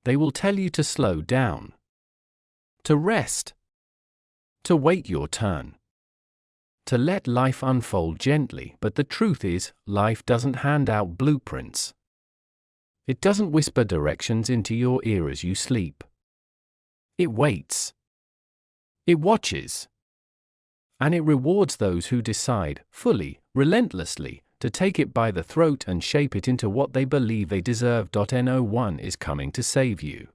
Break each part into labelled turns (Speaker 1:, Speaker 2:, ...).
Speaker 1: They will tell you to slow down, to rest, to wait your turn, to let life unfold gently. But the truth is, life doesn't hand out blueprints. It doesn't whisper directions into your ear as you sleep. It waits. It watches. And it rewards those who decide, fully, relentlessly, to take it by the throat and shape it into what they believe they deserve. No one is coming to save you.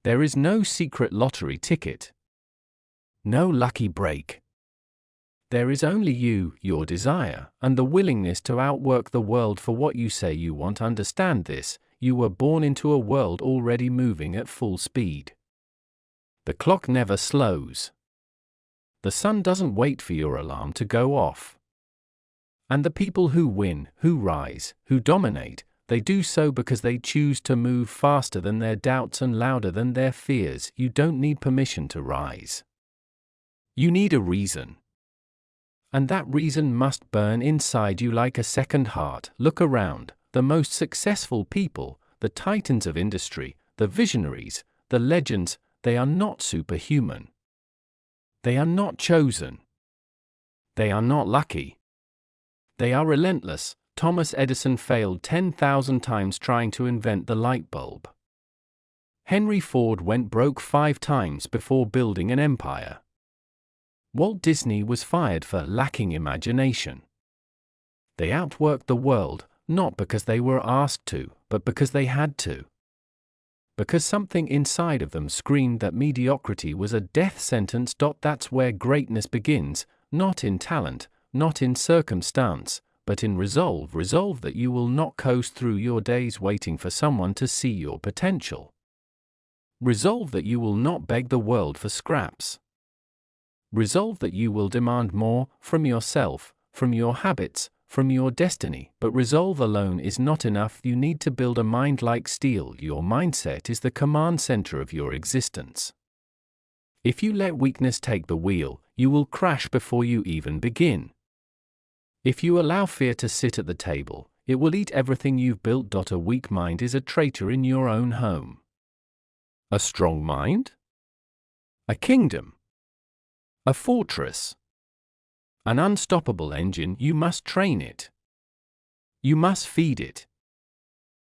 Speaker 1: There is no secret lottery ticket. No lucky break. There is only you, your desire, and the willingness to outwork the world for what you say you want. Understand this: you were born into a world already moving at full speed. The clock never slows. The sun doesn't wait for your alarm to go off. And the people who win, who rise, who dominate, they do so because they choose to move faster than their doubts and louder than their fears. You don't need permission to rise. You need a reason. And that reason must burn inside you like a second heart. Look around. The most successful people, the titans of industry, the visionaries, the legends, they are not superhuman. They are not chosen. They are not lucky. They are relentless. Thomas Edison failed 10,000 times trying to invent the light bulb. Henry Ford went broke 5 times before building an empire. Walt Disney was fired for lacking imagination. They outworked the world, not because they were asked to, but because they had to. Because something inside of them screamed that mediocrity was a death sentence. That's where greatness begins, not in talent, not in circumstance, but in resolve. Resolve that you will not coast through your days waiting for someone to see your potential. Resolve that you will not beg the world for scraps. Resolve that you will demand more from yourself, from your habits, from your destiny. But resolve alone is not enough. You need to build a mind like steel. Your mindset is the command center of your existence. If you let weakness take the wheel, you will crash before you even begin. If you allow fear to sit at the table, it will eat everything you've built. A weak mind is a traitor in your own home. A strong mind? A kingdom. A fortress. An unstoppable engine. You must train it. You must feed it.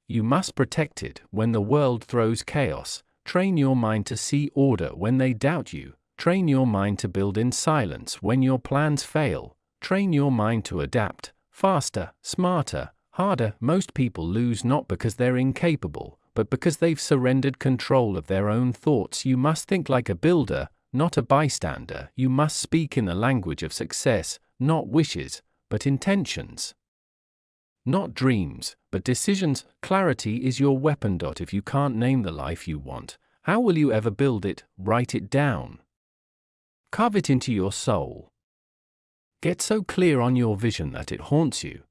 Speaker 1: You must protect it. When the world throws chaos, train your mind to see order. When they doubt you, train your mind to build in silence. When your plans fail, train your mind to adapt, faster, smarter, harder. Most people lose not because they're incapable, but because they've surrendered control of their own thoughts. You must think like a builder, not a bystander. You must speak in the language of success, not wishes, but intentions. Not dreams, but decisions. Clarity is your weapon. If you can't name the life you want, how will you ever build it? Write it down. Carve it into your soul. Get so clear on your vision that it haunts you.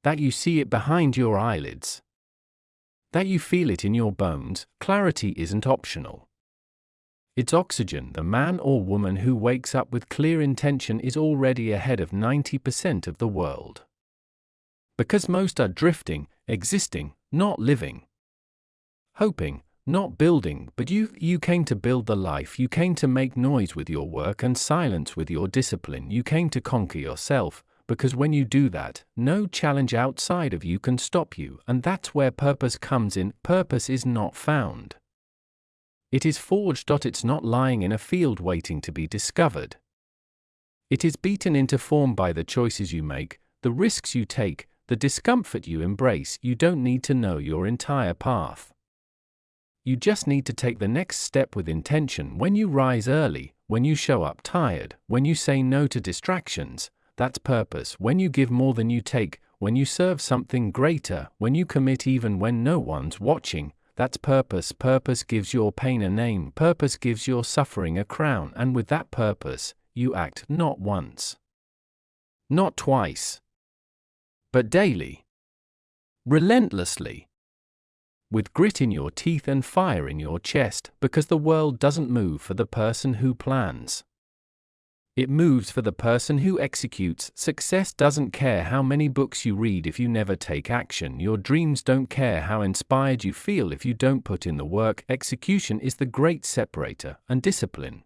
Speaker 1: That you see it behind your eyelids. That you feel it in your bones. Clarity isn't optional. It's oxygen. The man or woman who wakes up with clear intention is already ahead of 90% of the world. Because most are drifting, existing, not living. Hoping, not building. But you came to build the life. You came to make noise with your work and silence with your discipline. You came to conquer yourself, because when you do that, no challenge outside of you can stop you. And that's where purpose comes in. Purpose is not found. It is forged. It's not lying in a field waiting to be discovered. It is beaten into form by the choices you make, the risks you take, the discomfort you embrace. You don't need to know your entire path. You just need to take the next step with intention. When you rise early, when you show up tired, when you say no to distractions, that's purpose. When you give more than you take, when you serve something greater, when you commit even when no one's watching, that's purpose. Purpose gives your pain a name. Purpose gives your suffering a crown. And with that purpose, you act not once, not twice, but daily, relentlessly, with grit in your teeth and fire in your chest, because the world doesn't move for the person who plans. It moves for the person who executes. Success doesn't care how many books you read if you never take action. Your dreams don't care how inspired you feel if you don't put in the work. Execution is the great separator, and discipline.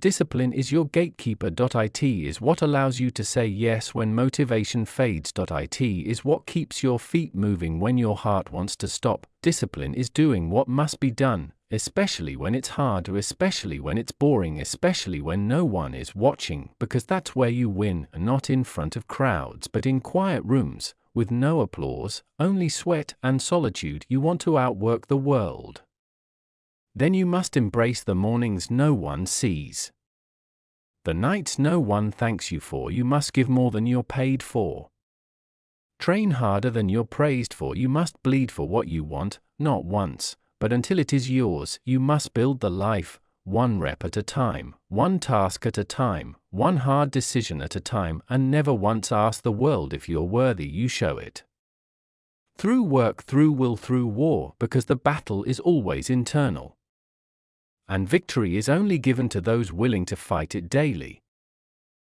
Speaker 1: Discipline is your gatekeeper. It is what allows you to say yes when motivation fades. It is what keeps your feet moving when your heart wants to stop. Discipline is doing what must be done, especially when it's hard, especially when it's boring, especially when no one is watching, because that's where you win, not in front of crowds but in quiet rooms, with no applause, only sweat and solitude. You want to outwork the world. Then you must embrace the mornings no one sees. The nights no one thanks you for. You must give more than you're paid for. Train harder than you're praised for. You must bleed for what you want, not once, but until it is yours. You must build the life, one rep at a time, one task at a time, one hard decision at a time, and never once ask the world if you're worthy. You show it. Through work, through will, through war, because the battle is always internal. And victory is only given to those willing to fight it daily.